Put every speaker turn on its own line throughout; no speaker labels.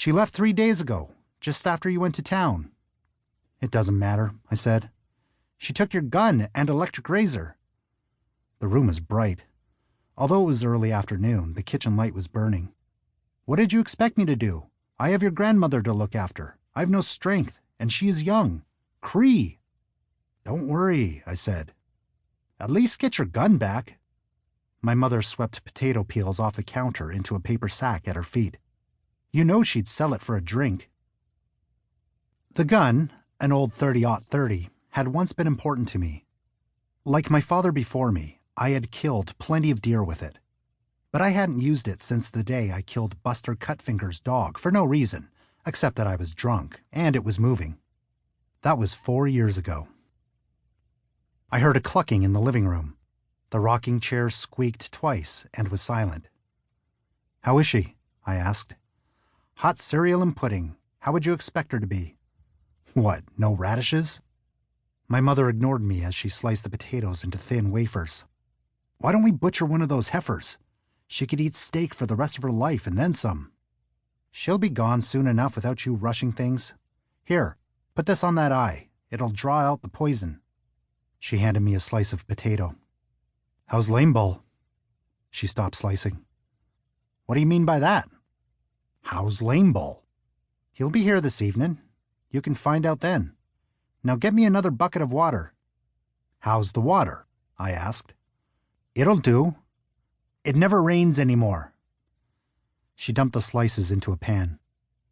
She left 3 days ago, just after you went to town. It doesn't matter, I said. She took your gun and electric razor. The room was bright. Although it was early afternoon, the kitchen light was burning. What did you expect me to do? I have your grandmother to look after. I have no strength, and she is young. Cree. Don't worry, I said. At least get your gun back. My mother swept potato peels off the counter into a paper sack at her feet. You know she'd sell it for a drink. The gun, an old .30-30, had once been important to me. Like my father before me, I had killed plenty of deer with it. But I hadn't used it since the day I killed Buster Cutfinger's dog for no reason, except that I was drunk, and it was moving. That was 4 years ago. I heard a clucking in the living room. The rocking chair squeaked twice and was silent. How is she? I asked. Hot cereal and pudding. How would you expect her to be? What, no radishes? My mother ignored me as she sliced the potatoes into thin wafers. Why don't we butcher one of those heifers? She could eat steak for the rest of her life and then some. She'll be gone soon enough without you rushing things. Here, put this on that eye. It'll draw out the poison. She handed me a slice of potato. How's Lame Bull? She stopped slicing. What do you mean by that? How's Lame Bull? He'll be here this evening. You can find out then. Now get me another bucket of water. How's the water? I asked. It'll do. It never rains anymore. She dumped the slices into a pan.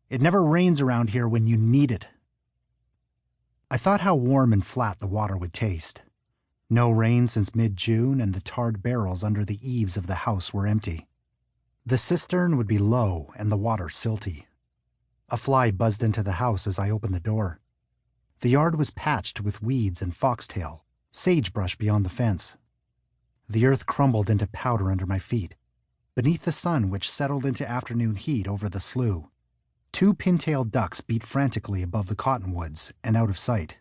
It never rains around here when you need it. I thought how warm and flat the water would taste. No rain since mid-June, and the tarred barrels under the eaves of the house were empty. The cistern would be low and the water silty. A fly buzzed into the house as I opened the door. The yard was patched with weeds and foxtail, sagebrush beyond the fence. The earth crumbled into powder under my feet, beneath the sun which settled into afternoon heat over the slough. 2 pin-tailed ducks beat frantically above the cottonwoods and out of sight.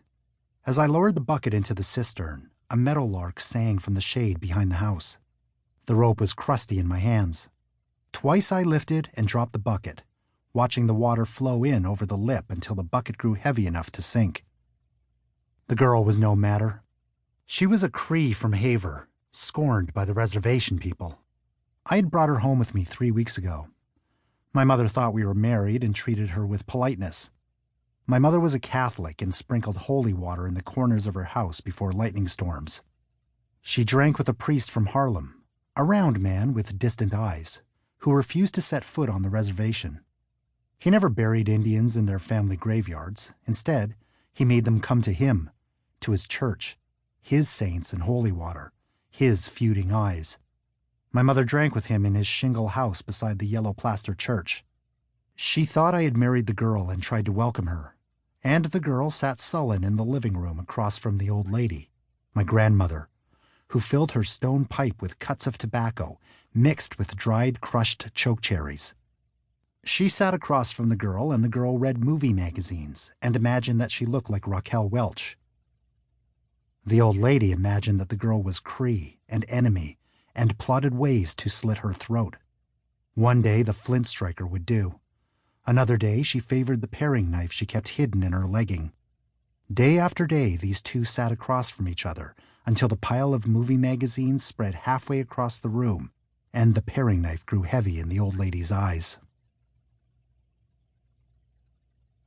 As I lowered the bucket into the cistern, a meadowlark sang from the shade behind the house. The rope was crusty in my hands. Twice I lifted and dropped the bucket, watching the water flow in over the lip until the bucket grew heavy enough to sink. The girl was no matter. She was a Cree from Haver, scorned by the reservation people. I had brought her home with me 3 weeks ago. My mother thought we were married and treated her with politeness. My mother was a Catholic and sprinkled holy water in the corners of her house before lightning storms. She drank with a priest from Harlem, a round man with distant eyes, who refused to set foot on the reservation. He never buried Indians in their family graveyards. Instead, he made them come to him, to his church, his saints and holy water, his feuding eyes. My mother drank with him in his shingle house beside the yellow plaster church. She thought I had married the girl and tried to welcome her, and the girl sat sullen in the living room across from the old lady, my grandmother, who filled her stone pipe with cuts of tobacco mixed with dried crushed chokecherries. She sat across from the girl, and the girl read movie magazines and imagined that she looked like Raquel Welch. The old lady imagined that the girl was Cree and enemy and plotted ways to slit her throat. One day the flint striker would do. Another day she favored the paring knife she kept hidden in her legging. Day after day these two sat across from each other until the pile of movie magazines spread halfway across the room and the paring knife grew heavy in the old lady's eyes.